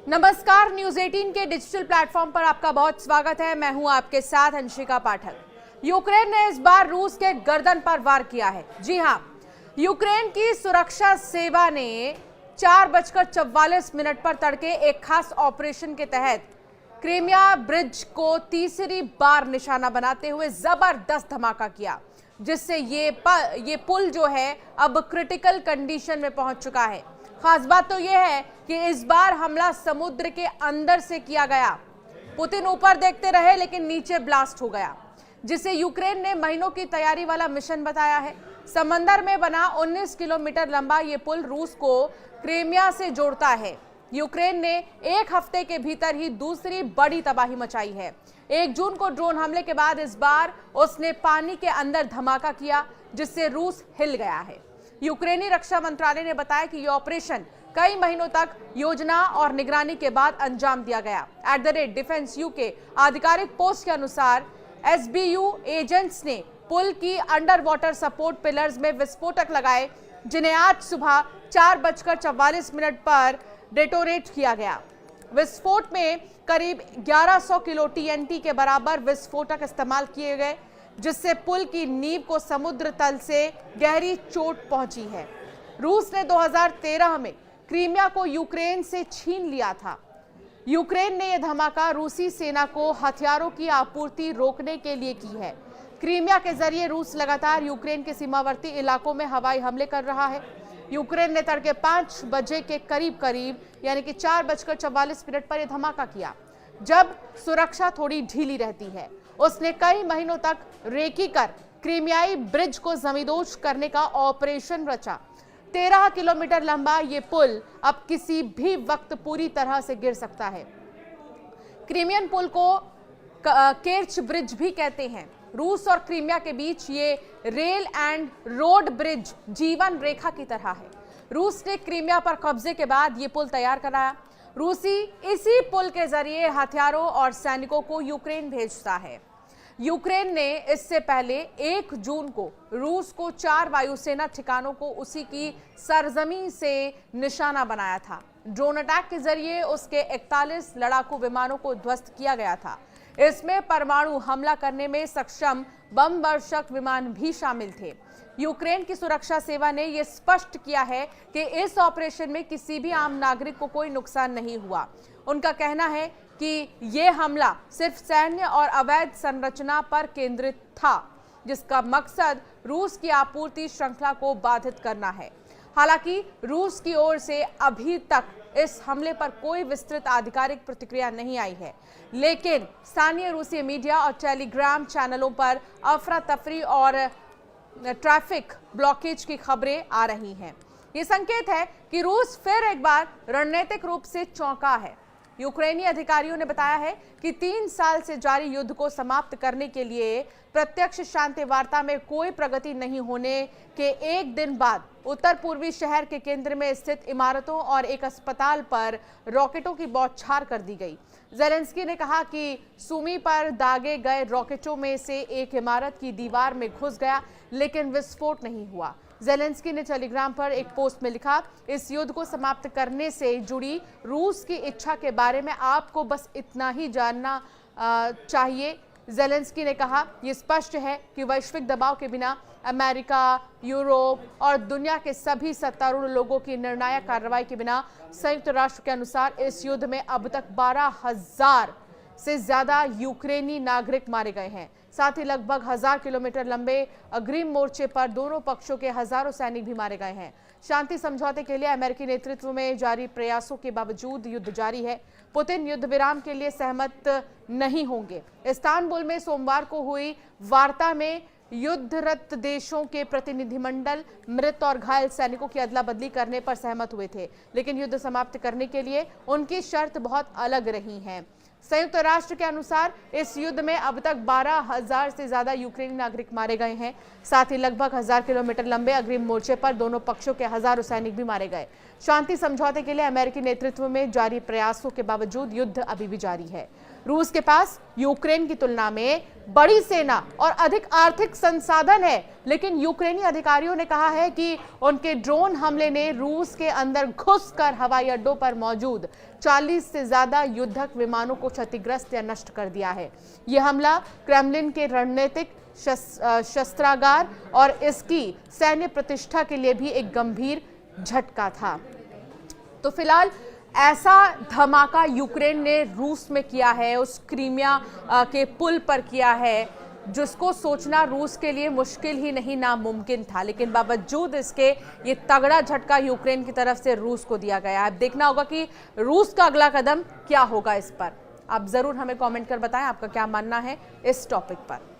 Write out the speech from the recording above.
नमस्कार, न्यूज 18 के digital platform पर आपका बहुत स्वागत है। मैं हूं आपके साथ अंशिका पाठक। यूक्रेन ने इस बार रूस के गर्दन पर वार किया है। जी हां, यूक्रेन की सुरक्षा सेवा ने 4:44 पर तड़के एक खास ऑपरेशन के तहत क्रीमिया ब्रिज को तीसरी बार निशाना बनाते हुए जबरदस्त धमाका किया, जिससे ये पुल जो है अब क्रिटिकल कंडीशन में पहुंच चुका है। खास बात तो यह है कि इस बार हमला समुद्र के अंदर से किया गया। पुतिन ऊपर देखते रहे लेकिन नीचे ब्लास्ट हो गया, जिसे यूक्रेन ने महीनों की तैयारी वाला मिशन बताया है। समंदर में बना 19 किलोमीटर लंबा ये पुल रूस को क्रीमिया से जोड़ता है। यूक्रेन ने एक हफ्ते के भीतर ही दूसरी बड़ी तबाही मचाई है। 1 जून को ड्रोन हमले के बाद इस बार उसने पानी के अंदर धमाका किया, जिससे रूस हिल गया है। यूक्रेनी रक्षा मंत्रालय ने बताया कि यह ऑपरेशन कई महीनों तक योजना और निगरानी के बाद अंजाम दिया गया। @डिफेंस यूके आधिकारिक पोस्ट के अनुसार SBU एजेंट्स ने पुल की अंडर वाटर सपोर्ट पिलर्स में विस्फोटक लगाए, जिन्हें आज सुबह 4:44 पर डेटोनेट किया गया। विस्फोट में करीब 1100 किलो TNT के बराबर विस्फोटक इस्तेमाल किए गए, जिससे पुल की नींव को समुद्र तल से गहरी चोट पहुंची है। रूस ने 2013 में क्रीमिया को यूक्रेन से छीन लिया था। यूक्रेन ने यह धमाका रूसी सेना को हथियारों की आपूर्ति रोकने के लिए की है। क्रीमिया के जरिए रूस लगातार यूक्रेन के सीमावर्ती इलाकों में हवाई हमले कर रहा है। यूक्रेन ने तड़के 5 बजे के करीब यानी कि 4:44 पर यह धमाका किया, जब सुरक्षा थोड़ी ढीली रहती है। उसने कई महीनों तक रेकी कर क्रीमियाई ब्रिज को जमींदोज करने का ऑपरेशन रचा। 13 किलोमीटर लंबा ये पुल अब किसी भी वक्त पूरी तरह से गिर सकता है। क्रीमियन पुल को केर्च ब्रिज भी कहते हैं। रूस और क्रीमिया के बीच ये रेल एंड रोड ब्रिज जीवन रेखा की तरह है। रूस ने क्रीमिया पर कब्जे के बाद ये पुल तैयार कराया। रूसी इसी पुल के जरिए हथियारों और सैनिकों को यूक्रेन भेजता है। यूक्रेन ने इससे पहले 1 जून को रूस को 4 वायुसेना ठिकानों को उसी की सरजमी से निशाना बनाया था। ड्रोन अटैक के जरिए उसके 41 लड़ाकू विमानों को ध्वस्त किया गया था। इसमें परमाणु हमला करने में सक्षम बम वर्षक विमान भी शामिल थे। यूक्रेन की सुरक्षा सेवा ने यह स्पष्ट किया है कि इस ऑपरेशन में किसी भी आम नागरिक को कोई नुकसान नहीं हुआ। उनका कहना है कि यह हमला सिर्फ सैन्य और अवैध संरचना पर केंद्रित था, जिसका मकसद रूस की आपूर्ति श्रृंखला को बाधित करना है। हालांकि रूस की ओर से अभी तक इस हमले पर कोई विस्तृत आधिकारिक प्रतिक्रिया नहीं आई है, लेकिन स्थानीय रूसी मीडिया और टेलीग्राम चैनलों पर अफरा तफरी और ट्रैफिक ब्लॉकेज की खबरें आ रही हैं। ये संकेत है कि रूस फिर एक बार रणनीतिक रूप से चौंका है। यूक्रेनी अधिकारियों ने बताया है कि 3 साल से जारी युद्ध को समाप्त करने के लिए प्रत्यक्ष शांति वार्ता में कोई प्रगति नहीं होने के एक दिन बाद उत्तर पूर्वी शहर के केंद्र में स्थित इमारतों और एक अस्पताल पर रॉकेटों की बौछार कर दी गई। ज़ेलेंस्की ने कहा कि सुमी पर दागे गए रॉकेटों में से एक इमारत की दीवार में घुस गया, लेकिन विस्फोट नहीं हुआ। ज़ेलेंस्की ने टेलीग्राम पर एक पोस्ट में लिखा, इस युद्ध को समाप्त करने से जुड़ी रूस की इच्छा के बारे में आपको बस इतना ही जानना चाहिए। ज़ेलेंस्की ने कहा, यह स्पष्ट है कि वैश्विक दबाव के बिना अमेरिका, यूरोप और दुनिया के सभी सत्तारूढ़ लोगों की निर्णायक कार्रवाई के बिना संयुक्त राष्ट्र के अनुसार इस युद्ध में अब तक 12,000 से ज्यादा यूक्रेनी नागरिक मारे गए हैं। साथ ही लगभग 1000 किलोमीटर लंबे अग्रिम मोर्चे पर दोनों पक्षों के हजारों सैनिक भी मारे गए हैं। शांति समझौते के लिए अमेरिकी नेतृत्व में जारी प्रयासों के बावजूद युद्ध जारी है। पुतिन युद्ध विराम के लिए सहमत नहीं होंगे। इस्तांबुल में सोमवार को हुई वार्ता में युद्धरत देशों के प्रतिनिधिमंडल मृत और घायल सैनिकों की अदला बदली करने पर सहमत हुए थे, लेकिन युद्ध समाप्त करने के लिए उनकी शर्त बहुत अलग रही हैं। संयुक्त राष्ट्र के अनुसार इस युद्ध में अब तक 12,000 से ज्यादा यूक्रेनी नागरिक मारे गए हैं। साथ ही लगभग 1000 किलोमीटर लंबे अग्रिम मोर्चे पर दोनों पक्षों के हजारों सैनिक भी मारे गए। शांति समझौते के लिए अमेरिकी नेतृत्व में जारी प्रयासों के बावजूद युद्ध अभी भी जारी है। रूस के पास यूक्रेन की तुलना में बड़ी सेना और अधिक आर्थिक संसाधन है, लेकिन यूक्रेनी अधिकारियों ने कहा है कि उनके ड्रोन हमले ने रूस के अंदर घुसकर हवाई अड्डों पर मौजूद 40 से ज्यादा युद्धक विमानों को क्षतिग्रस्त या नष्ट कर दिया है। यह हमला क्रेमलिन के रणनीतिक शस्त्रागार और इसकी सैन्य प्रतिष्ठा के लिए भी एक गंभीर झटका था। तो फिलहाल ऐसा धमाका यूक्रेन ने रूस में किया है, उस क्रीमिया के पुल पर किया है, जिसको सोचना रूस के लिए मुश्किल ही नहीं नामुमकिन था। लेकिन बावजूद इसके ये तगड़ा झटका यूक्रेन की तरफ से रूस को दिया गया। अब देखना होगा कि रूस का अगला कदम क्या होगा इस पर। आप जरूर हमें कमेंट कर बताएं आपका क्या मानना है इस टॉपिक पर।